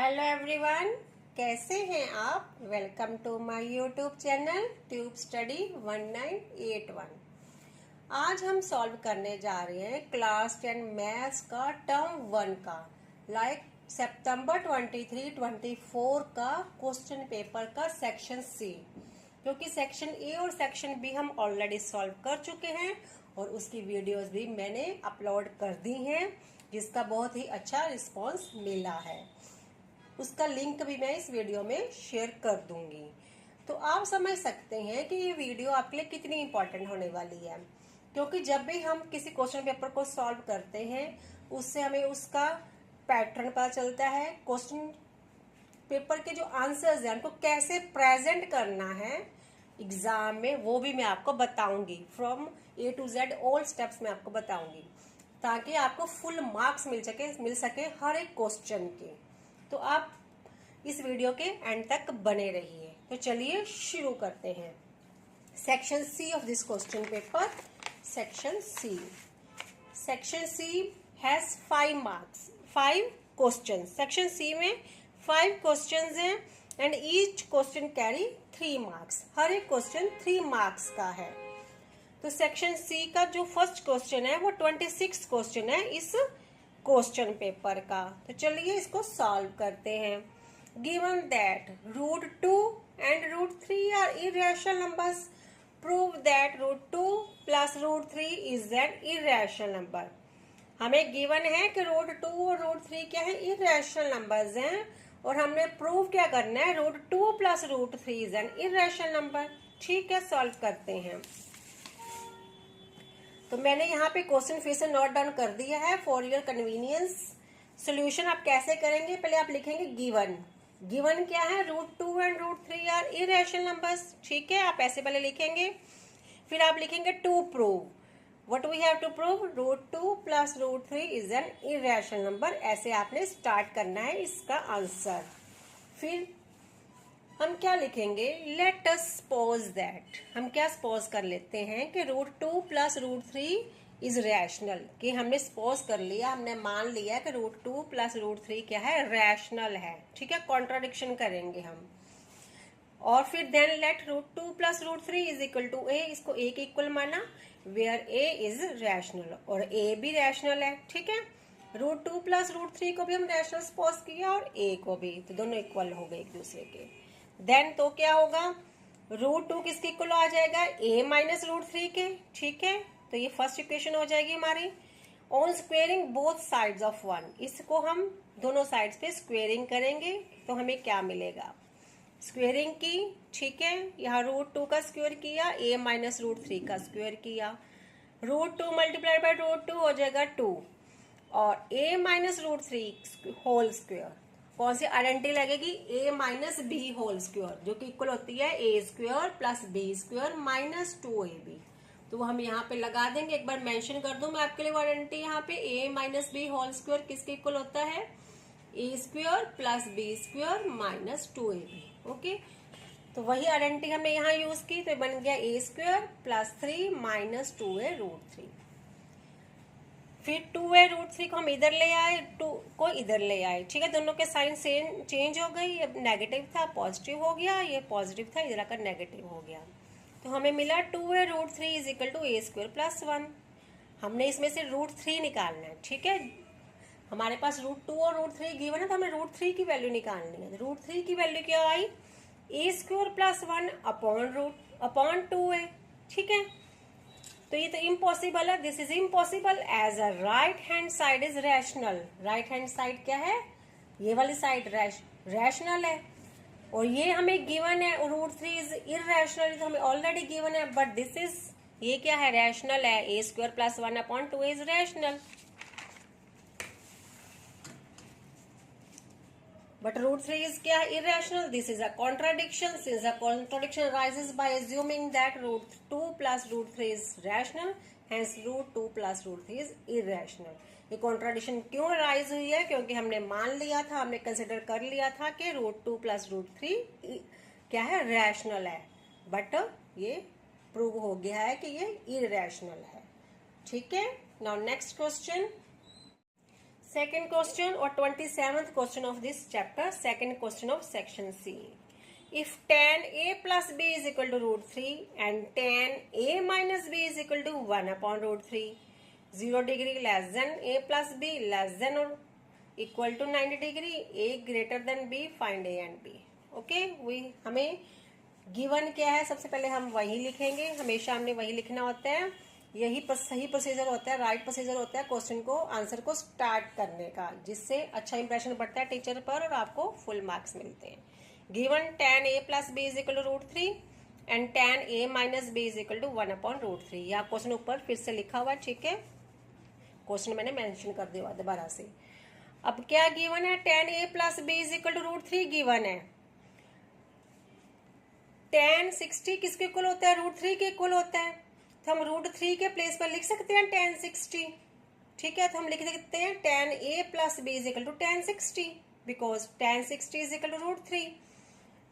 Hello everyone, कैसे हैं आप। Welcome to my YouTube channel tube study 1981। आज हम सॉल्व करने जा रहे हैं क्लास 10 मैथ्स का टर्म 1 का सितंबर 23-24 का क्वेश्चन पेपर का सेक्शन सी, क्योंकि सेक्शन ए और सेक्शन बी हम ऑलरेडी सॉल्व कर चुके हैं और उसकी वीडियोस भी मैंने अपलोड कर दी हैं, जिसका बहुत ही अच्छा रिस्पांस मिला है। उसका लिंक भी मैं इस वीडियो में शेयर कर दूंगी। तो आप समझ सकते हैं कि ये वीडियो आपके लिए कितनी इंपॉर्टेंट होने वाली है, क्योंकि जब भी हम किसी क्वेश्चन पेपर को सॉल्व करते हैं उससे हमें उसका पैटर्न पता चलता है। क्वेश्चन पेपर के जो आंसर्स हैं उनको कैसे प्रेजेंट करना है एग्जाम में, वो भी मैं आपको बताऊंगी। From A to Z all steps मैं आपको बताऊंगी, ताकि आपको फुल मार्क्स मिल सके हर एक क्वेश्चन के। तो आप इस वीडियो के एंड तक बने रहिए। तो चलिए शुरू करते हैं। Section C of this question paper, section C has 5 marks, 5 question. Section C में 5 क्वेश्चन हैं and each question carry 3 marks. हर एक क्वेश्चन 3 मार्क्स का है। तो सेक्शन सी का जो फर्स्ट क्वेश्चन है वो 26 क्वेश्चन है इस क्वेश्चन पेपर का। तो चलिए इसको सॉल्व करते हैं। Given that √2 and √3 are irrational numbers, prove that √2 plus √3 is an irrational number। हमें गिवन है कि √2 और √3 क्या है, irrational numbers हैं, और हमने प्रूव क्या करना है, √2 plus √3 is an irrational number। ठीक है, सॉल्व करते हैं। तो मैंने यहाँ पे क्वेश्चन फिर से नोट डाउन कर दिया है फॉर योर कन्वीनियंस। सोल्यूशन आप कैसे करेंगे, पहले आप लिखेंगे गिवन क्या है, √2 एंड √3 आर इरेशनल नंबर्स। ठीक है, आप ऐसे पहले लिखेंगे। फिर आप लिखेंगे to prove, what we have to prove, √2 plus √3 is an irrational number. ऐसे आपने स्टार्ट करना है इसका आंसर। फिर हम क्या लिखेंगे, लेट अस सपोज दैट, हम क्या सपोज कर लेते हैं कि √2 plus √3 इज रैशनल। कि हमने सपोज कर लिया, हमने मान लिया कि √2 plus √3 क्या है, रैशनल है। ठीक है, कॉन्ट्राडिक्शन करेंगे हम। और फिर then let √2 plus √3 is equal to a, इसको ए के इक्वल माना, वेयर ए इज रैशनल, और ए भी रैशनल है। ठीक है, √2 plus √3 को भी हम रैशनल सपोज किया और ए को भी, तो दोनों इक्वल हो गए एक दूसरे के। देन तो क्या होगा, √2 किसके इक्वल आ जाएगा, a माइनस √3 के। ठीक है, तो ये फर्स्ट इक्वेशन हो जाएगी हमारी। On squaring both sides of 1, इसको हम दोनों साइड्स पे स्क्वेयरिंग करेंगे तो हमें क्या मिलेगा, स्क्वेयरिंग की। ठीक है, यहाँ √2 का स्क्वेयर किया, a माइनस √3 का स्क्वेयर किया, √2 मल्टीप्लाइड बाय √2 हो जाएगा 2, और a माइनस √3 होल स्क्वेयर, कौन सी आइडेंटिटी लगेगी, a minus b whole square, जो कि इक्वल होती है a square plus b square minus 2ab। तो वो हम यहाँ पे लगा देंगे। एक बार मेंशन कर दूं मैं आपके लिए वो आइडेंटिटी, यहाँ पे a minus b whole square किसके इक्वल होता है, a square plus b square minus 2ab। Okay, तो वही आइडेंटिटी हमने यहाँ यूज की, तो बन गया a square plus 3 minus 2a √3। फिर 2a √3 को हम इधर ले आए, 2 को इधर ले आए। ठीक है, दोनों के साइन सेम चेंज हो गई, अब नेगेटिव था पॉजिटिव हो गया, ये पॉजिटिव था इधर आकर नेगेटिव हो गया। तो हमें मिला 2a √3 is equal to a square plus 1। हमने इसमें से √3 निकालना है। ठीक है, हमारे पास √2 और √3 गिवन है, तो हमें √3 की वैल्यू निकालनी है। √3 की वैल्यू क्या आई, a square plus 1 upon 2a। ठीक है, तो ये तो इम्पॉसिबल है, this is impossible as a right hand side is rational. Right hand side क्या है, ये वाली साइड रैशनल है, और ये हमें गिवन है √3 इज इरैशनल, तो हमें ऑलरेडी गिवन है, बट दिस इज, ये क्या है, रैशनल है, a square plus 1 upon 2 is rational. But √3 is क्या है, irrational. This is a contradiction. Since a contradiction arises by assuming that √2 plus √3 is rational, hence √2 plus √3 is irrational. ये contradiction क्यों arise हुई है, क्योंकि हमने मान लिया था, हमने consider कर लिया था कि √2 plus √3 क्या है, rational है, but ये prove हो गया है कि ये irrational है। ठीक है, now next question। Second question और 27th question of this chapter, second question of section C. If tan a plus b is equal to root 3 and tan a minus b is equal to 1 upon root 3, 0 degree less than a plus b less than or equal to 90 degree, a greater than b, find a and b. Okay, हमें given क्या है, सबसे पहले हम वही लिखेंगे, हमेशा हमने वही लिखना होता है, यही सही प्रोसीजर होता है, राइट प्रोसीजर होता है क्वेश्चन को, आंसर को स्टार्ट करने का, जिससे अच्छा इंप्रेशन पड़ता है टीचर पर और आपको फुल मार्क्स मिलते हैं। Given tan a plus b is equal to root 3 and tan a minus b is equal to 1 upon root 3। यह क्वेश्चन ऊपर फिर से लिखा हुआ है, ठीक है, क्वेश्चन मैंने मेंशन कर दिया दोबारा से। अब क्या गिवन है, tan a plus b is equal to root 3 given है। tan 60 किसके इक्वल होता है, रूट 3 के इक्वल होता है, तो हम रूट 3 के प्लेस पर लिख सकते हैं tan 60, ठीक है, तो हम लिख सकते हैं tan a plus b is equal to tan 60 because tan 60 is equal to root 3।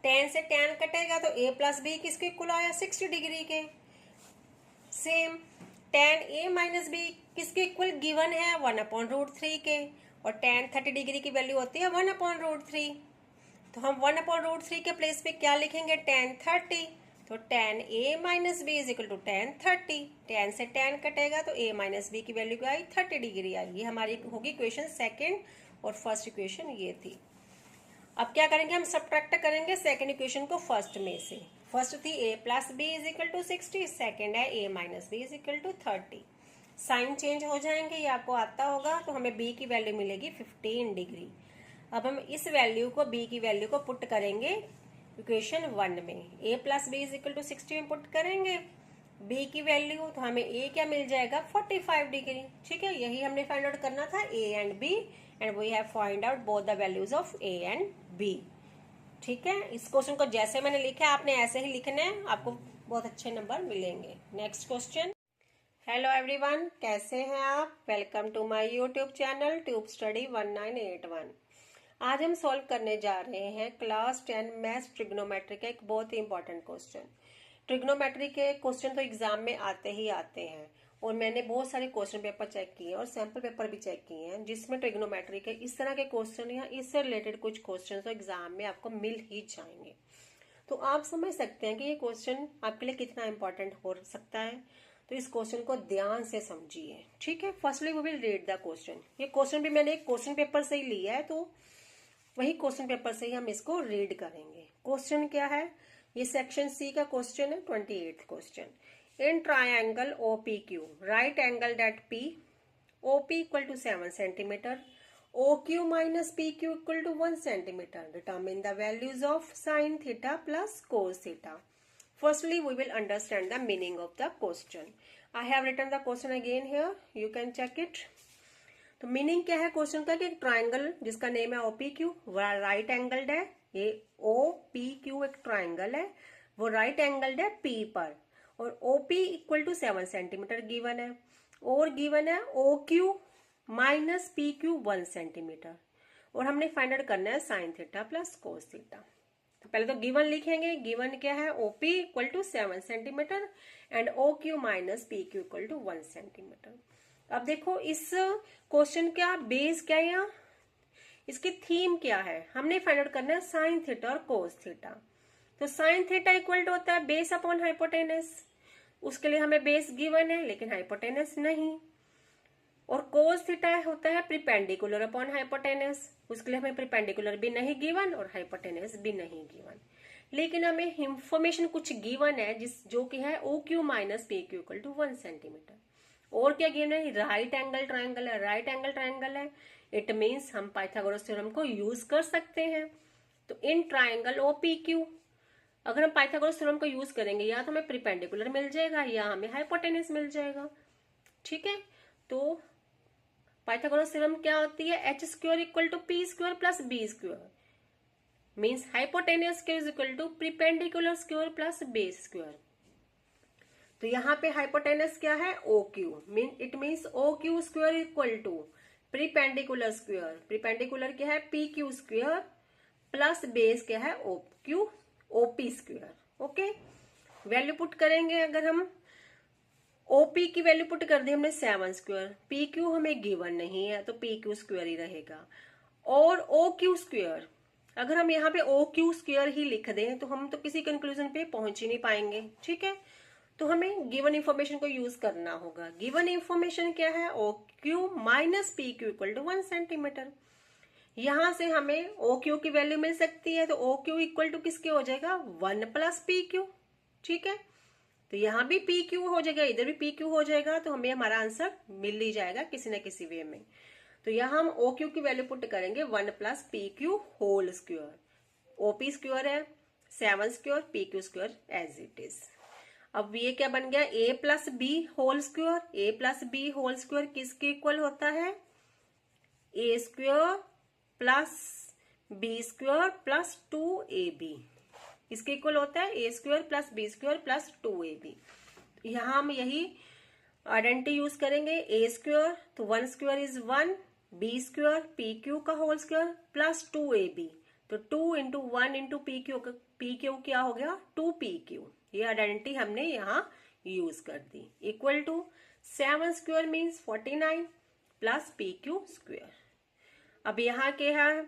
tan से tan कटेगा तो a प्लस बी किसके इक्वल आया, 60 डिग्री के। Same tan a minus b किसके इक्वल गिवन है, 1 अपॉन रूट 3 के, और tan 30 डिग्री की वैल्यू होती है 1 अपॉन रूट 3, तो हम 1 अपॉन रूट 3 के प्लेस पे क्या लिखेंगे, tan 30, तो tan a minus b is equal to tan 30, tan से tan कटेगा तो a माइनस बी की वैल्यू क्या आई, 30 डिग्री आई। ये हमारी होगी इक्वेशन सेकेंड, और फर्स्ट इक्वेशन ये थी। अब क्या करेंगे, हम सब्ट्रैक्ट करेंगे सेकंड इक्वेशन को फर्स्ट में से। फर्स्ट थी a plus b is equal to 60, second है a minus b is equal to 30। Sign change हो जाएंगे, ये आपको आता होगा, तो हमें b की वैल्यू मिलेगी 15 डिग्री। अब हम इस वैल्यू को, b की वैल्यू को पुट करेंगे इक्वेशन 1 में। a plus b is equal to 60 में पुट करेंगे b की वैल्यू, तो हमें a क्या मिल जाएगा, 45 डिग्री, ठीक है। यही हमने फाइंड आउट करना था, a and b, and we have find out both the values of a and b, ठीक है। इस क्वेश्चन को जैसे मैंने लिखा है आपने ऐसे ही लिखना है, आपको बहुत अच्छे नंबर मिलेंगे। Next question. हेलो एवरीवन, कैसे हैं आप, welcome to my YouTube channel tube study 1981। आज हम सॉल्व करने जा रहे हैं क्लास 10 मैथ्स ट्रिग्नोमेट्री का एक बहुत ही इंपॉर्टेंट क्वेश्चन। ट्रिग्नोमेट्री के क्वेश्चन तो एग्जाम में आते ही आते हैं, और मैंने बहुत सारे क्वेश्चन पेपर चेक किए और सैंपल पेपर भी चेक किए हैं, जिसमें ट्रिग्नोमेट्री के इस तरह के क्वेश्चन या इससे रिलेटेड कुछ क्वेश्चन तो एग्जाम में आपको मिल ही जाएंगे। तो आप समझ सकते हैं कि ये क्वेश्चन आपके लिए कितना इंपॉर्टेंट हो सकता है। तो इस क्वेश्चन को ध्यान से समझिए, ठीक है। Firstly we will read the question. ये क्वेश्चन भी मैंने एक क्वेश्चन पेपर से ही लिया है, तो वही क्वेश्चन पेपर से ही हम इसको रीड करेंगे। क्वेश्चन क्या है, ये सेक्शन सी का क्वेश्चन है, 28th question. In triangle OPQ, right angled at P, OP equal to 7 centimeter, OQ minus PQ equal to 1 centimeter. Determine the values of sin theta plus cos theta. Firstly, we will understand the meaning of the question. I have written the question again here. You can check it. तो meaning क्या है question का, कि एक triangle जिसका name है OPQ, वो right angled है। ये OPQ एक ट्राइंगल है, वो राइट एंगल्ड है P पर, और OP equal to 7 centimetre given है, और गिवन है OQ माइनस PQ 1 सेंटीमीटर, और हमने फाइंड आउट करना है sine theta plus cos theta. तो पहले तो गिवन लिखेंगे। गिवन क्या है, OP equal to 7 centimetre and OQ minus PQ equal to 1 centimetre. अब देखो इस क्वेश्चन का बेस क्या है, यहाँ इसकी थीम क्या है, हमने फाइंड आउट करना है साइन थीटा और कोस थीटा। तो साइन थीटा इक्वल टू होता है बेस अपॉन हाइपोटेनस, उसके लिए हमें बेस गिवन है लेकिन हाइपोटेनस नहीं, और कोस थीटा होता है प्रिपेंडिकुलर अपॉन हाइपोटेनस, उसके लिए हमें प्रिपेंडिकुलर भी नहीं गिवन और हाइपोटेनस भी नहीं गिवन, लेकिन हमें इंफॉर्मेशन कुछ गिवन है जो कि है OQ minus PQ equal to 1 centimetre. और क्या गिवन है, राइट एंगल ट्राइंगल है, राइट एंगल ट्राइंगल है, इट मीन्स हम पाइथागोरस थ्योरम को यूज कर सकते हैं। तो इन ट्राइंगल OPQ अगर हम पाइथागोरस थ्योरम को यूज करेंगे, या तो हमें प्रिपेंडिकुलर मिल जाएगा या हमें हाइपोटेनस मिल जाएगा, ठीक है। तो पाइथागोरस थ्योरम क्या होती है, h square equal to p square plus b square, means hypotenuse square is equal to perpendicular square plus base square. तो यहाँ पे हाइपोटेनस क्या है, OQ, it means OQ square equal to perpendicular square, perpendicular क्या है PQ square plus base क्या है OP square. Okay, value put करेंगे अगर हम ओपी की वैल्यू पुट कर दी हमने 7 स्क्वायर, पी क्यू हमें गिवन नहीं है तो पी क्यू स्क्वायर ही रहेगा। और ओ क्यू स्क्वायर, अगर हम यहाँ पे ओ क्यू स्क्वायर ही लिख दें तो हम तो किसी कंक्लूजन पे पहुंच ही नहीं पाएंगे, ठीक है। तो हमें गिवन इंफॉर्मेशन को यूज करना होगा। गिवन इंफॉर्मेशन क्या है, O Q minus P Q equal to 1 centimetre. यहां से हमें ओ क्यू की वैल्यू मिल सकती है, तो ओ क्यू इक्वल टू किसके हो जाएगा, 1 प्लस पी क्यू, ठीक है। तो यहाँ भी पी क्यू हो जाएगा, इधर भी पी क्यू हो जाएगा, तो हमें हमारा आंसर मिल ही जाएगा किसी न किसी वे में। तो यहाँ हम ओ क्यू की वैल्यू पुट करेंगे 1 plus P Q whole square. OP square है 7 square, P Q square as it is. अब ये क्या बन गया, a plus b whole square. A plus b whole square किसके इक्वल होता है, a square plus b square plus 2ab, इसके इक्वल होता है a square plus b square plus 2ab। यहां हम यही आइडेंटिटी यूज करेंगे, ए स्क्वायर तो 1 square is 1, b square P Q का होल स्क्वायर प्लस 2ab, तो 2 इंटू 1 इंटू पी क्यू क्या हो गया 2pq। ये आइडेंटिटी हमने यहाँ यूज कर दी। Equal to 7 square means 49 plus P Q square. अब यहाँ क्या है,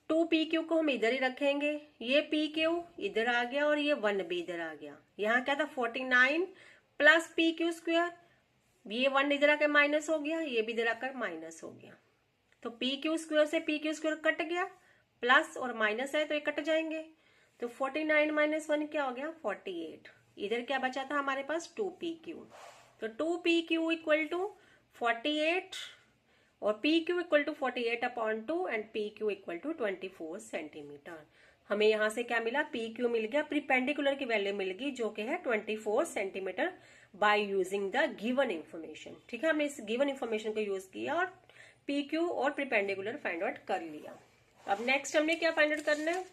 2pq को हम इधर ही रखेंगे, ये pq इधर आ गया और ये 1 भी इधर आ गया। यहाँ क्या था 49 प्लस पी क्यू स्क्वायर, ये 1 इधर आकर माइनस हो गया, ये भी इधर आकर माइनस हो गया। तो पी क्यू स्क्वायर से पी क्यू स्क्वायर कट गया, प्लस और माइनस है तो ये कट जाएंगे। तो 49 माइनस 1 क्या हो गया 48। इधर क्या बचा था हमारे पास 2pq, तो 2pq इक्वल टू 48 और pq equal to 48/2 and pq equal to 24 centimetre. हमें यहां से क्या मिला, pq मिल गया, प्रीपेंडिकुलर की वैल्यू मिल गई जो कि है 24 centimetre by using the given information, ठीक है। हमने इस गिवन इंफॉर्मेशन को यूज किया और pq और प्रीपेंडिकुलर फाइंड आउट कर लिया। अब नेक्स्ट हमने क्या फाइंड आउट करना है,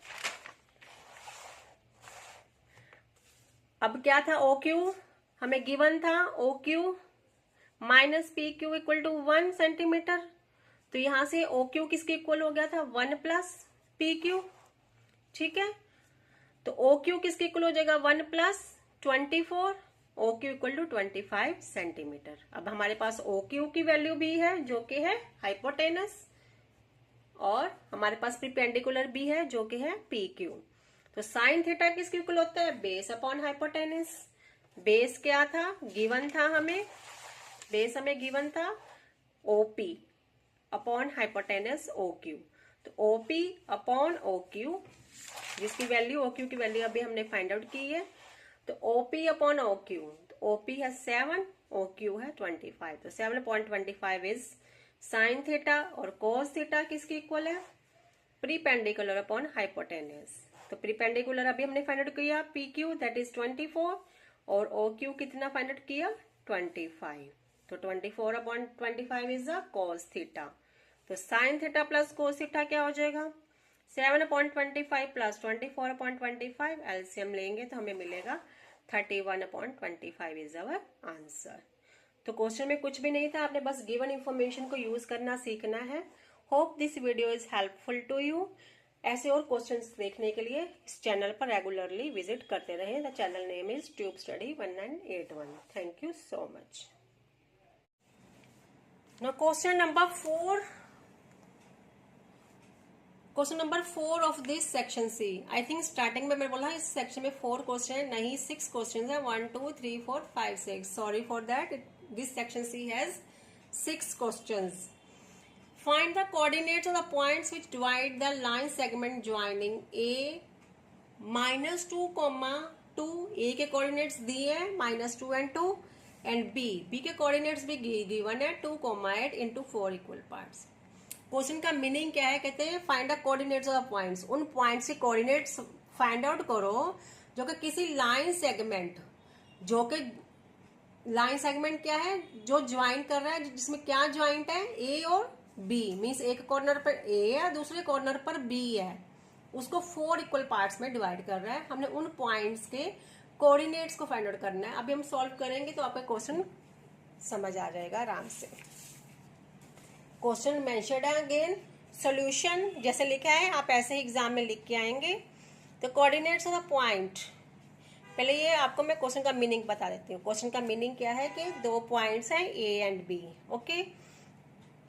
अब क्या था ओ क्यू हमें गिवन था, O Q minus P Q equal to 1 centimetre. तो यहां से ओ क्यू किसके इक्वल हो गया था 1 प्लस पी क्यू, ठीक है। तो ओ क्यू किसके इक्वल हो जाएगा 1 plus 24, O Q equal to 25 centimetre. अब हमारे पास ओ क्यू की वैल्यू भी है जो कि है हाइपोटेनस, और हमारे पास परपेंडिकुलर भी है जो कि है पी क्यू। तो साइन थीटा किसके इक्वल होता है, बेस अपॉन हाइपोटेनस। बेस क्या था, गिवन था हमें, बेस हमें गिवन था OP upon hypotenuse O Q. तो ओपी अपॉन ओ क्यू, जिसकी वैल्यू ओ क्यू की वैल्यू अभी हमने फाइंड आउट की है, तो ओपी अपॉन ओ क्यू, तो ओपी है 7, ओ क्यू है 25, तो 7/25 इज साइन थीटा, और कोस थीटा किसकी इक्वल है, प्रीपेंडिकुलर अपॉन हाइपोटेनस। तो प्रीपेंडिकुलर अभी हमने फाइंड आउट किया पी क्यू दैट इज 24, और ओ क्यू कितना फाइंड आउट किया 25, तो 24/25 इज द कोस थीटा। तो sign theta plus cos theta क्या हो जाएगा 7/25 प्लस 24/25, एलसीएम लेंगे तो हमें मिलेगा 31/25 इज अवर आंसर। तो क्वेश्चन में कुछ भी नहीं था, आपने बस गिवन इंफॉर्मेशन को यूज करना सीखना है। Hope this video is helpful to you. ऐसे और क्वेश्चंस देखने के लिए इस चैनल पर रेगुलरली विजिट करते रहें। The channel name is tube study 1981। Thank you so much. Now question number 4, question number 4 of this section C. I think starting में मैं बोला इस सेक्शन में 4 क्वेश्चन है, नहीं 6 क्वेश्चन है, 1 2 3 4 5 6। Sorry for that, this section C has 6 questions. Find the coordinates of the points which divide the line segment joining A -2, 2। A के coordinates दिए हैं -2 and 2, and B के coordinates भी given है 2, 8 into 4 equal parts। क्वेश्चन का meaning क्या है, कहते हैं find the coordinates of the points. उन पॉइंट्स के कोऑर्डिनेट्स फाइंड आउट करो जो कि किसी लाइन सेगमेंट, जो कि लाइन सेगमेंट क्या है जो ज्वाइन कर रहा है, जिसमें क्या ज्वाइंट है ए और बी, मीन्स एक कॉर्नर पर ए है दूसरे कॉर्नर पर बी है, उसको 4 इक्वल पार्ट्स में डिवाइड कर रहा है। हमने उन पॉइंट्स के कोऑर्डिनेट्स को फाइंड आउट करना है। अभी हम सॉल्व करेंगे तो आपका क्वेश्चन समझ आ जाएगा आराम से। क्वेश्चन मेंशन्ड है अगेन, सॉल्यूशन जैसे लिखा है आप ऐसे ही एग्जाम में लिख के आएंगे। तो कोऑर्डिनेट्स ऑफ द पॉइंट पहले ये आपको मैं क्वेश्चन का मीनिंग बता देती हूँ। क्वेश्चन का मीनिंग क्या है कि दो पॉइंट्स हैं ए एंड बी। ओके,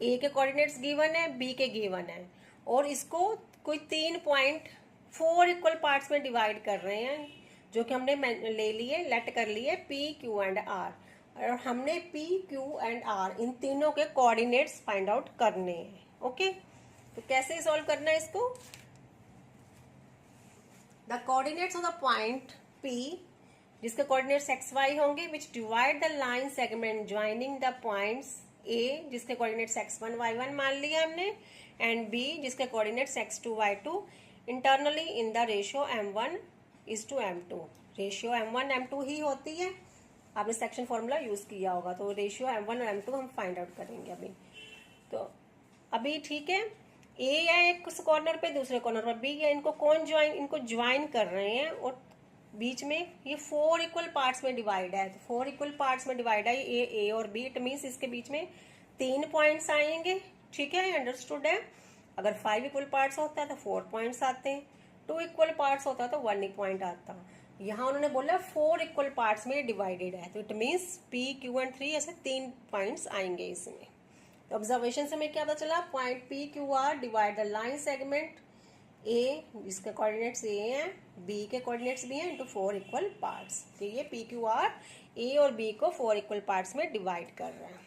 ए के कोऑर्डिनेट्स गिवन है, बी के गिवन है, और इसको कोई 3 पॉइंट 4 इक्वल पार्ट्स में डिवाइड कर रहे हैं, जो कि हमने ले लिए, लेट कर लिए पी क्यू एंड आर, और हमने पी क्यू एंड आर इन तीनों के कोऑर्डिनेट्स फाइंड आउट करने हैं। ओके, तो कैसे सॉल्व करना है इसको? The coordinates of the point P, जिसके कोऑर्डिनेट्स एक्स वाई होंगे, विच divide the line segment joining the points A, जिसके कोऑर्डिनेट्स x1 y1 मान लिया हमने, एंड B, जिसके coordinates x2 y2, internally in the ratio m1:m2। Ratio m1 m2 ही होती है, आपने सेक्शन फॉर्मूला यूज किया होगा, तो रेशियो m1 और m2 हम फाइंड आउट करेंगे अभी। तो अभी ठीक है, ए या एक कॉर्नर पे, दूसरे कॉर्नर पर बी, या इनको ज्वाइन कर रहे हैं, और बीच में ये 4 इक्वल पार्ट्स में डिवाइड है। तो 4 इक्वल पार्ट्स में डिवाइड है ए और बी, इट मीन्स इसके बीच में 3 पॉइंट्स आएंगे। ठीक है, अंडरस्टूड है। अगर 5 इक्वल पार्ट्स होता है तो 4 पॉइंट्स आते हैं, 2 इक्वल पार्ट्स होता है तो 1 पॉइंट आता। यहाँ उन्होंने बोला 4 इक्वल पार्ट्स में डिवाइडेड है, तो it means P Q and 3 ऐसे 3 पॉइंट्स आएंगे इसमें। तो ऑब्जर्वेशन से हमें क्या पता चला? Point P Q R divide the line segment A, जिसके कोऑर्डिनेट्स ए हैं, बी के कोऑर्डिनेट्स भी हैं, इनटू 4 इक्वल पार्ट्स। तो ये पी क्यू आर ए और बी को 4 इक्वल पार्ट्स में डिवाइड कर रहे हैं।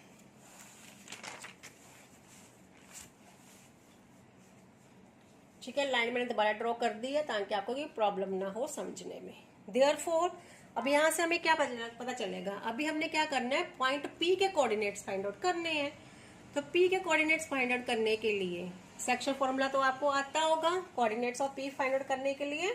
ठीक है, लाइन मैंने दोबारा ड्रॉ कर दी है ताकि आपको ये प्रॉब्लम ना हो समझने में। देयरफॉर अब यहाँ से हमें क्या पता चलेगा? अभी हमने क्या करना है, पॉइंट पी के कोऑर्डिनेट्स फाइंड आउट करने हैं। तो पी के कोऑर्डिनेट्स फाइंड आउट करने के लिए सेक्शन फॉर्मूला तो आपको आता होगा। Coordinates of P find out करने के लिए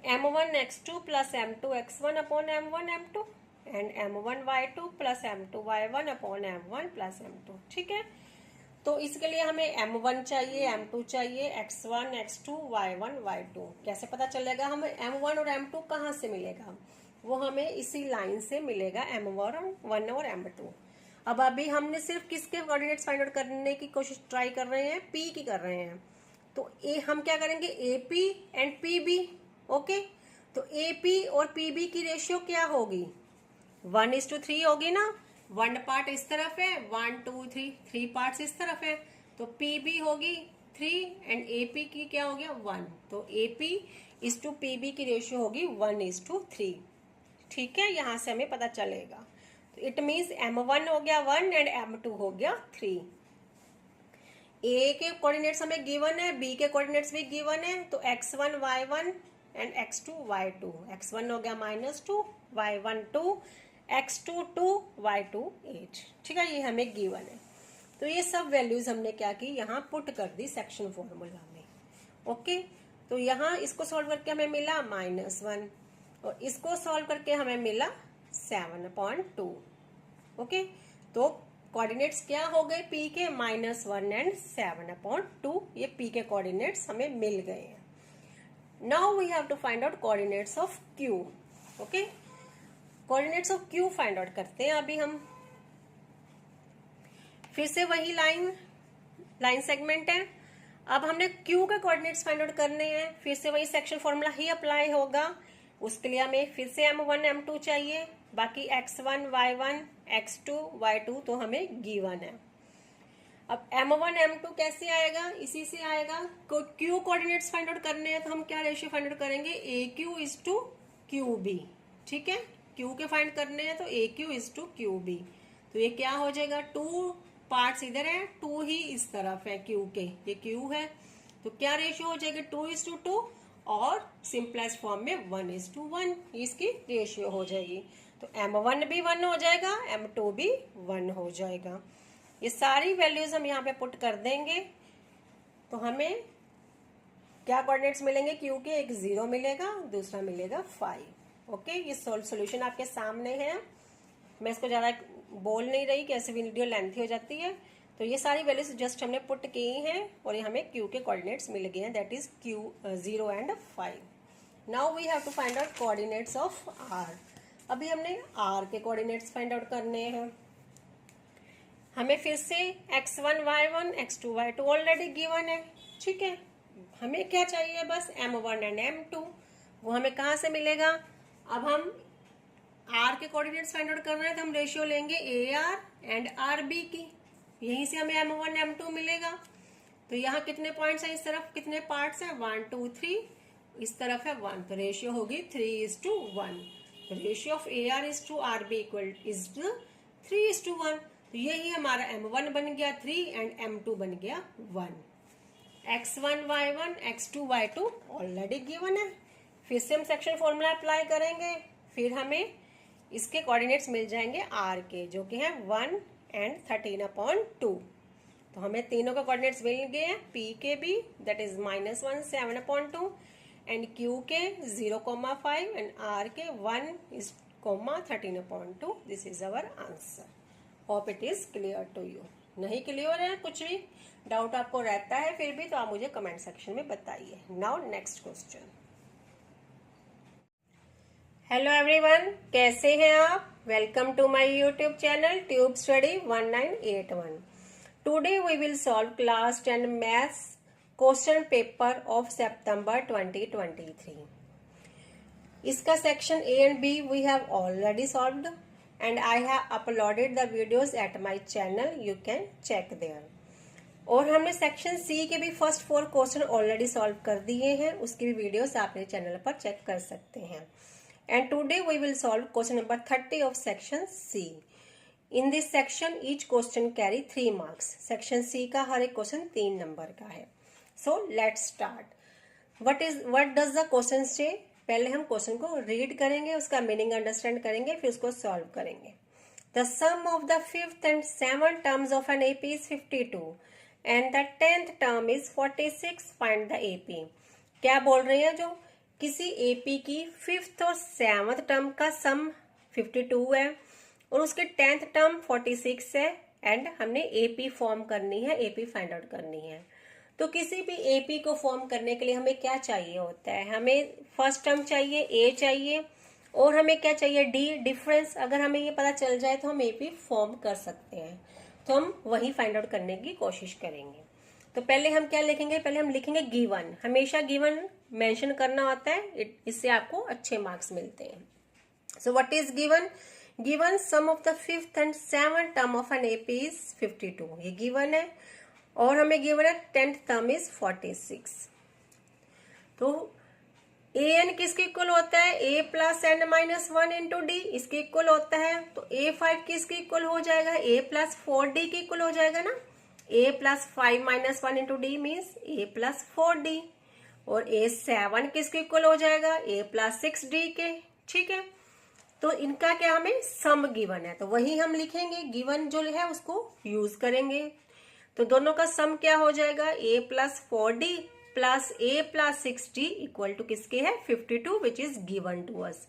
m1 x2 plus m2 x1 upon m1 m2 and m1 y2 plus m2 y1 upon m1 plus m2। ठीक है, तो इसके लिए हमें m1 चाहिए, m2 चाहिए, x1 x2 y1 y2। कैसे पता चलेगा हमें m1 और m2 कहाँ से मिलेगा? वो हमें इसी लाइन से मिलेगा, m1 और m2। अब अभी हमने सिर्फ किसके कोऑर्डिनेट्स फाइंड आउट करने की कोशिश ट्राई कर रहे हैं? पी की कर रहे हैं। तो ए हम क्या करेंगे? AP and PB। ओके, तो AP और PB की रेशियो क्या होगी? 1:3 होगी ना। 1 पार्ट इस तरफ है, 1 2 3 पार्ट्स इस तरफ है, तो PB होगी 3 एंड AP की क्या हो गया? 1। तो AP:PB की रेशियो होगी 1:3। ठीक है, यहां से हमें पता चलेगा। तो इट मीन्स m1 हो गया 1 एंड m2 हो गया 3। ए के कोऑर्डिनेट्स हमें गिवन है, बी के कोऑर्डिनेट्स भी गिवन है, तो x1 y1 and x2 y2। x1 हो गया -2, y1 2, x2 2, y2 8। ठीक है, ये हमें गिवन है। तो ये सब वैल्यूज हमने क्या की? यहाँ पुट कर दी सेक्शन फॉर्मूला में। ओके, तो यहाँ इसको सॉल्व करके हमें मिला -1 और इसको सॉल्व करके हमें मिला 7/2। ओके, तो कोऑर्डिनेट्स क्या हो गए पी के? -1 एंड 7/2। ये पी के कोऑर्डिनेट्स हमें मिल गए हैं। Now we have to find out coordinates of Q. Okay, coordinates of Q find out करते हैं अभी हम। फिर से वही लाइन सेगमेंट है। अब हमने क्यू के कोऑर्डिनेट्स फाइंड आउट करने हैं, फिर से वही सेक्शन फॉर्मूला ही अप्लाई होगा। उसके लिए हमें फिर से m1 m2 चाहिए, बाकी x1 y1 x2 y2 तो हमें गिवन है। अब m1 m2 कैसे आएगा? इसी से आएगा। क्यू कोऑर्डिनेट्स फाइंड आउट करने हैं तो हम क्या रेशियो फाइंड आउट करेंगे? AQ:QB। ठीक है, क्यू के फाइंड करने हैं तो AQ:QB। तो ये क्या हो जाएगा? 2 पार्ट्स इधर है, 2 ही इस तरफ है क्यू के, ये क्यू है, तो क्या रेशियो हो जाएगा? 2:2 और सिंपलेस्ट फॉर्म में 1:1 इसकी रेशियो हो जाएगी। तो m1 भी 1 हो जाएगा, m2 भी 1 हो जाएगा। ये सारी वैल्यूज हम यहाँ पे पुट कर देंगे तो हमें क्या कोऑर्डिनेट्स मिलेंगे क्यू के? एक 0 मिलेगा, दूसरा मिलेगा 5। ओके, ये सॉल्यूशन आपके सामने है। मैं इसको ज्यादा बोल नहीं रही, कैसे वीडियो लेंथी हो जाती है। तो ये सारी वैल्यूज जस्ट हमने पुट की हैं और ये हमें क्यू के कोऑर्डिनेट्स मिल गए हैं, that is Q 0 and 5। Now we have to find out coordinates of R. अभी हमने आर के कोऑर्डिनेट्स फाइंड आउट करने हैं। हमें फिर से x1 y1 x2 y2 already given है। ठीक है, हमें क्या चाहिए? बस m1 एंड m2। वो हमें कहाँ से मिलेगा? अब हम आर के कोऑर्डिनेट्स फाइंड आउट कर रहे हैं, तो हम रेशियो लेंगे A R and R B की, यहीं से हमें M1 M2 मिलेगा। तो यहाँ कितने पॉइंट्स हैं, इस तरफ कितने पार्ट्स हैं, 1 2 3, इस तरफ है 1, तो रेशियो होगी 3:1। Ratio of A R is to R B equal is 3:1। तो यही हमारा M1 बन गया 3 एंड M2 बन गया 1। x1 y1 x2 y2 already given है। फिर से हम सेक्शन फॉर्मूला अप्लाई करेंगे, फिर हमें इसके कोऑर्डिनेट्स मिल जाएंगे r के, जो कि है 1 एंड 13/2। तो हमें तीनों के कोऑर्डिनेट्स मिल गए हैं, p के भी दैट इज -1 7/2 एंड q के 0,5 एंड r के 1 is 13/2। This is our answer. Hope it is clear to you. नहीं क्लियर है, कुछ भी डाउट आपको रहता है फिर भी, तो आप मुझे कमेंट सेक्शन में बताइए। Now next question. Hello everyone, कैसे हैं आप? Welcome to my YouTube channel tube study 1981। Today we will solve class 10 maths question paper of September 2023। इसका section A and B we have already solved and I have uploaded the videos at my channel, you can check there। और हमने section C के भी first 4 question already solve कर दिए हैं, उसकी भी वीडियोस आप मेरे चैनल पर चेक कर सकते हैं। And today we will solve question number 30 of section C. In this section each question carry 3 marks. Section C का हर एक क्वेश्चन 3 नंबर का है। So let's start. What does the question say? पहले हम क्वेश्चन को रीड करेंगे, उसका मीनिंग अंडरस्टैंड करेंगे, फिर उसको सॉल्व करेंगे। The sum of the 5th and 7th terms of an AP is 52 and the 10th term is 46। Find the AP. क्या बोल रहे हैं? जो किसी एपी की 5th और 7th टर्म का सम 52 है और उसकी 10th टर्म 46 है एंड हमने एपी फॉर्म करनी है, एपी फाइंड आउट करनी है। तो किसी भी एपी को फॉर्म करने के लिए हमें क्या चाहिए होता है? हमें फर्स्ट टर्म चाहिए, ए चाहिए, और हमें क्या चाहिए? D, difference. अगर हमें ये पता चल जाए तो हम एपी फॉर्म कर सकते हैं, तो हम वही फाइंड आउट करने की कोशिश करेंगे। तो पहले हम क्या लिखेंगे? पहले हम लिखेंगे गिवन। हमेशा गिवन मेंशन करना होता है, इससे आपको अच्छे मार्क्स मिलते हैं। So what is given? Given sum of the 5th and 7th term of an AP is 52। ये गिवन है और हमें गिवन है 10th टर्म इज 46। तो ए एन किसके इक्वल होता है? A plus n minus 1 into d, इसके इक्वल होता है। तो ए 5 किसके इक्वल हो जाएगा? ए प्लस 4डी के इक्वल हो जाएगा ना। A plus 5 minus 1 into d means a plus 4डी। और ए 7 किसके इक्वल हो जाएगा? ए प्लस 6डी के। ठीक है, तो इनका क्या हमें सम गिवन है, तो वही हम लिखेंगे। गिवन जो है उसको यूज करेंगे। तो दोनों का सम क्या हो जाएगा? ए प्लस 4डी प्लस ए प्लस 6डी इक्वल टू किसके है? 52 which is given to us.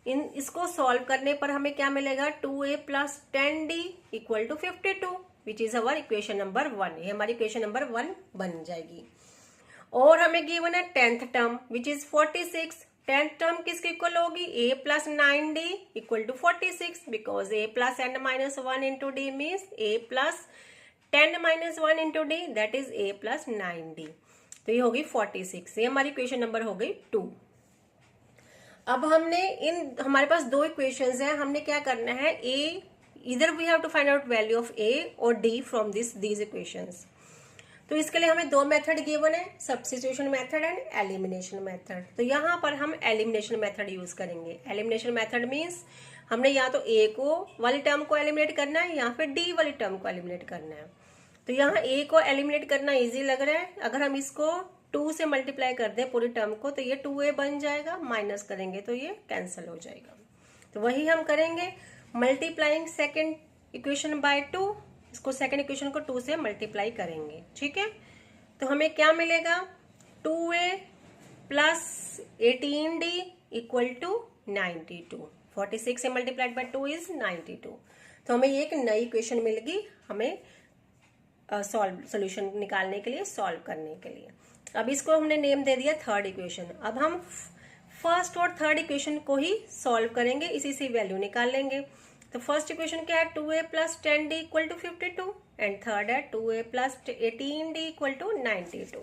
इसको सॉल्व करने पर हमें क्या मिलेगा? 2a plus 10d equal to 52 which is our equation number 1। ये हमारी इक्वेशन नंबर 1 बन जाएगी। और हमें गिवन है 10th term which is 46। 10th term किसके इक्वल होगी? a plus 9d equal to 46 because a plus n minus 1 into d means a plus 10 minus 1 into d that is a plus 9d। तो ये होगी 46। ये हमारी equation number हो गई 2। अब हमने हमारे पास 2 इक्वेशंस हैं, हमने क्या करना है? a इधर we have to find out value of a और d फ्रॉम दीज इक्वेशंस। तो इसके लिए हमें 2 मेथड गिवन है, substitution method and elimination method. तो यहाँ पर हम एलिमिनेशन मेथड यूज करेंगे। एलिमिनेशन मेथड मीन्स हमने या तो a को वाली टर्म को एलिमिनेट करना है या फिर d वाली टर्म को एलिमिनेट करना है। तो यहाँ a को एलिमिनेट करना इजी लग रहा है। अगर हम इसको 2 से मल्टीप्लाई कर दें पूरी टर्म को तो ये 2a बन जाएगा, माइनस करेंगे तो ये कैंसिल हो जाएगा। तो वही हम करेंगे, मल्टीप्लाइंग सेकेंड इक्वेशन बाय 2। इसको सेकेंड इक्वेशन को 2 से मल्टीप्लाई करेंगे। ठीक है, तो हमें क्या मिलेगा? 2a plus 18d equal to 92। 46 से मल्टीप्लाइड बाय 2 इज 92। तो हमें ये एक नई इक्वेशन मिल गई हमें सॉल्यूशन निकालने के लिए, सॉल्व करने के लिए। अब इसको हमने नेम दे दिया थर्ड इक्वेशन। अब हम फर्स्ट और थर्ड इक्वेशन को ही सॉल्व करेंगे, इसी से वैल्यू निकाल लेंगे। तो फर्स्ट इक्वेशन क्या है? 2a plus 10d equal to 52 and third है 2a plus 18d equal to 92।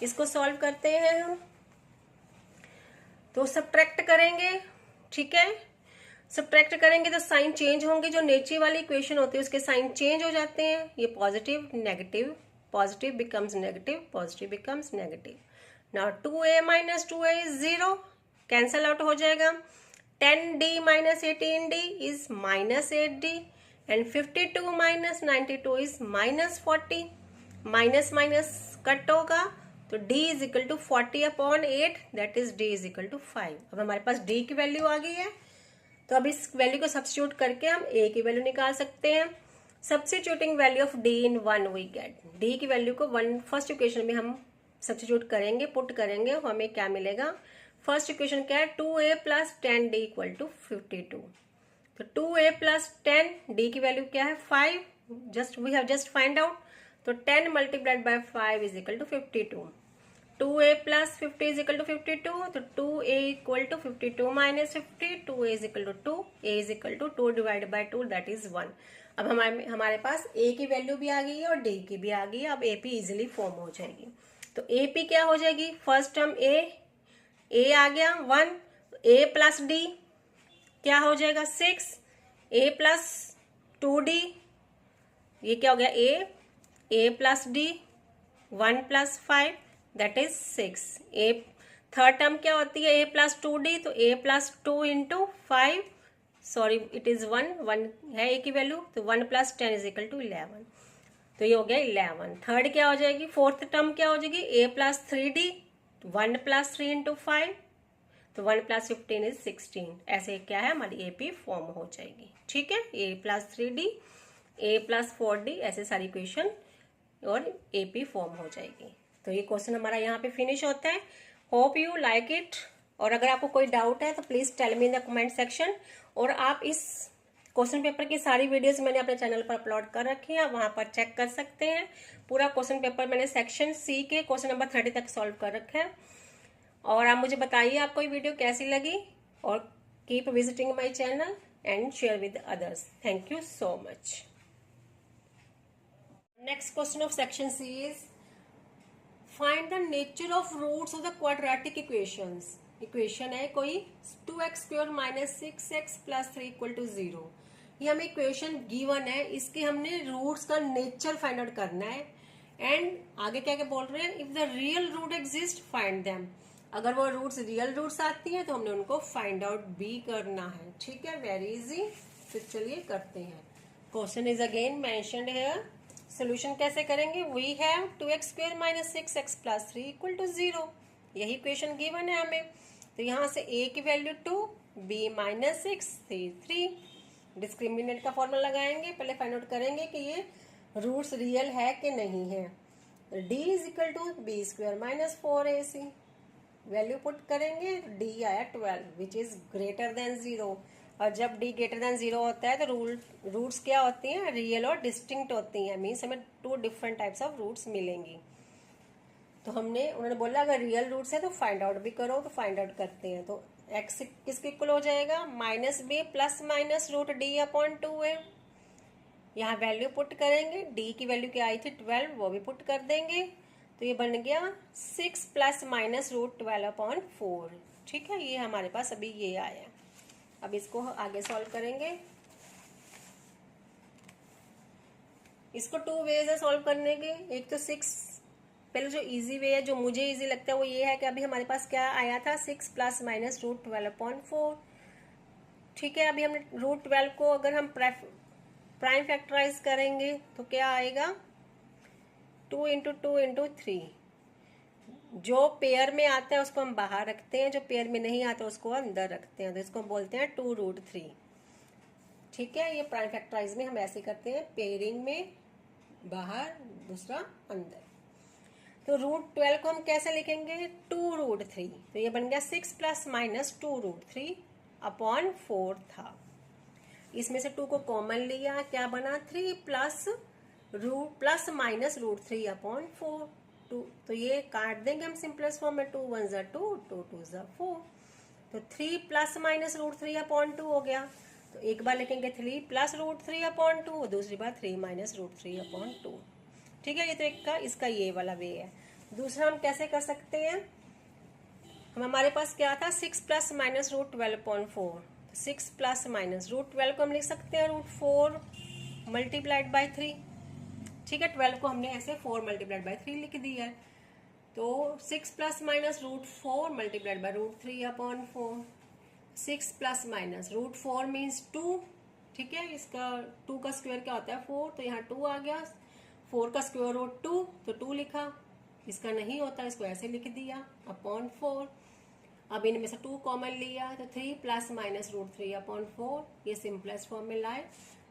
इसको सॉल्व करते हैं हम, तो सब्ट्रैक्ट करेंगे ठीक है। सब्ट्रैक्ट करेंगे तो साइन चेंज होंगे, जो नीचे वाली इक्वेशन होती है उसके साइन चेंज हो जाते हैं। ये positive negative, positive becomes negative, positive becomes negative. Now 2a minus 2a is 0, cancel out हो जाएगा। 10d minus 18d is minus 8d and 52 minus 92 is minus 40। Minus minus cut होगा तो d is equal to 40 upon 8, that is d is equal to 5। अब हमारे पास d की value आ गई है, तो अब इस वैल्यू को सब्स्टिट्यूट करके हम a की वैल्यू निकाल सकते हैं। Substituting value of d in 1 we get, d की वैल्यू को फर्स्ट इक्वेशन में हम सब्स्टिट्यूट करेंगे, पुट करेंगे, हमें क्या मिलेगा। फर्स्ट इक्वेशन क्या है, 2a plus 10d equal to 52। तो 2a प्लस 10, d की वैल्यू क्या है 5, we have just find out. तो 10 multiplied by 5 is equal to 52। 2a plus 50 is equal to 52, तो 2a equal to 52 minus 50, 2a is equal to 2, a is equal to 2 divide by 2 that is 1। अब हमारे पास a की value भी आ गई है और d की भी आ गई है। अब AP इजिली फॉर्म हो जाएगी। तो AP क्या हो जाएगी, फर्स्ट टर्म a आ गया 1, a प्लस d क्या हो जाएगा 6, a प्लस 2d, ये क्या हो गया a plus d 1 plus 5 that is 6। a third term क्या होती है, a प्लस 2d, तो a plus 2 into 5, sorry it is 1 है a की वैल्यू, तो 1 प्लस 10 इज इक्वल टू 11। तो ये हो गया 11। थर्ड क्या हो जाएगी, फोर्थ टर्म क्या हो जाएगी, a plus 3d, 1 plus 3 into 5, तो 1 प्लस 15 इज 16। ऐसे क्या है हमारी AP फॉर्म हो जाएगी। ठीक है, a plus 3d, a plus 4d, ऐसे सारी इक्वेशन और AP फॉर्म हो जाएगी। तो ये क्वेश्चन हमारा यहाँ पे फिनिश होता है। होप यू लाइक इट, और अगर आपको कोई डाउट है तो please tell me in the comment section. और आप इस क्वेश्चन पेपर की सारी वीडियोस मैंने अपने चैनल पर अपलोड कर रखी है, वहां पर चेक कर सकते हैं। पूरा क्वेश्चन पेपर मैंने सेक्शन C के क्वेश्चन नंबर 30 तक सॉल्व कर रखा है। और आप मुझे बताइए आपको ये वीडियो कैसी लगी, और keep visiting my channel and share with others. Thank you so much. Next question of section C is find the nature of roots of the quadratic equations. Equation है कोई 2x square minus 6x plus 3 equal to 0। ये हमें equation given है, इसके हमने roots का nature find out करना है। एंड आगे क्या क्या बोल रहे हैं, if the real root exist find them. अगर वो रूट्स रियल रूट्स आती हैं तो हमने उनको फाइंड आउट भी करना है। ठीक है, वेरी इजी। तो चलिए करते हैं। Question is again mentioned here. Solution कैसे करेंगे, we have 2x square minus 6x plus 3 equal to 0। यही इक्वेशन गिवन है हमें। तो यहाँ से a की value 2, b minus 6, c 3। Discriminant का फॉर्मूला लगाएंगे, पहले फाइंड आउट करेंगे कि ये रूट्स रियल है कि नहीं है। d is equal to b square minus 4ac, value put करेंगे, d आया 12 विच इज ग्रेटर देन 0। और जब d ग्रेटर देन 0 होता है तो रूट्स क्या होती हैं, रियल और डिस्टिंक्ट होती हैं। मीन्स हमें 2 डिफरेंट टाइप्स ऑफ रूट्स मिलेंगी। तो उन्होंने बोला अगर रियल रूट्स है तो फाइंड आउट भी करो, तो फाइंड आउट करते हैं। तो x किसके इक्वल हो जाएगा, minus b plus minus root d upon 2 है। यहाँ वैल्यू पुट करेंगे, d की वैल्यू क्या आई थी 12, वो भी पुट कर देंगे। तो ये बन गया 6 प्लस माइनस रूट 12 अपॉन 4। ठीक है, ये हमारे पास अभी ये आया। अब इसको आगे सॉल्व करेंगे। इसको 2 वेज है सॉल्व करने के। एक तो 6, पहले जो इजी वे है, जो मुझे इजी लगता है वो ये है कि अभी हमारे पास क्या आया था, 6 प्लस माइनस रूट 12 अपॉन 4। ठीक है, अभी हमने रूट 12 को अगर हम प्राइम फैक्टराइज करेंगे तो क्या आएगा, 2 इंटू 2 इंटू 3। जो पेयर में आता है उसको हम बाहर रखते हैं, जो पेयर में नहीं आता उसको अंदर रखते हैं। तो इसको हम बोलते हैं 2 रूट 3। ठीक है, ये प्राइम फैक्टराइज में हम ऐसे करते हैं, पेयरिंग में बाहर, दूसरा अंदर। तो रूट 12 को हम कैसे लिखेंगे, 2 रूट 3। तो ये बन गया 6 प्लस माइनस 2 रूट 3 अपॉन 4 था। इसमें से 2 को कॉमन लिया, क्या बना 3 प्लस माइनस रूट 3 अपॉन 4। तो ये काट देंगे हम सिंपलेस्ट फॉर्म में, 2 1 ज़ा 2, 2 2 ज़ा 4। तो 3 प्लस माइनस रूट 3 अपॉन 2 हो गया। तो एक बार लिखेंगे 3 प्लस रूट 3 अपॉन 2, दूसरी बार 3 माइनस रूट 3 अपॉन 2। ठीक है, ये तो एक का इसका ये वाला वे है। दूसरा हम कैसे कर सकते हैं, हमारे पास क्या था 6 plus minus root 12/4। 6 plus minus root 12 को हम लिख सकते हैं रूट 4 मल्टीप्लाइड बाई 3। ठीक है, 12 को हमने ऐसे 4 मल्टीप्लाइड बाई 3 लिख दिया है। तो 6 plus minus root 4 multiplied by root 3/4। 6 plus minus root 4 means 2। ठीक है, इसका 2 का स्क्वायर क्या होता है 4, तो यहाँ 2 आ गया। 4 का स्क्वायर रूट 2, तो 2 लिखा। इसका नहीं होता, इसको ऐसे लिख दिया अपॉन 4। अब इनमें से 2 कॉमन लिया, तो 3 प्लस माइनस रूट 3/4, ये सिंपलेस्ट फॉर्म में लाए।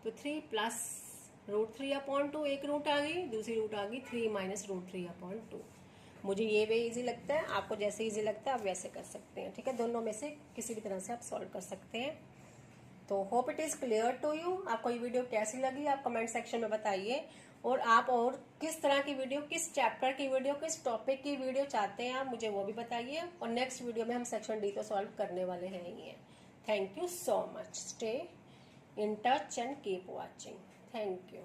तो 3 प्लस रूट 3/2, एक रूट आ गई, दूसरी रूट आ गई 3 माइनस रूट 3/2। मुझे ये वे इजी लगता है, आपको जैसे इजी लगता है आप वैसे कर सकते हैं। ठीक है, दोनों में से किसी भी तरह से आप सॉल्व कर सकते हैं। तो hope it is clear to you. आपको ये वीडियो कैसी लगी आप कमेंट सेक्शन में बताइए, और आप और किस तरह की वीडियो, किस चैप्टर की वीडियो, किस टॉपिक की वीडियो चाहते हैं आप मुझे वो भी बताइए। और नेक्स्ट वीडियो में हम सेक्शन डी तो सॉल्व करने वाले हैं ही हैं। Thank you so much. Stay in touch and keep watching. Thank you.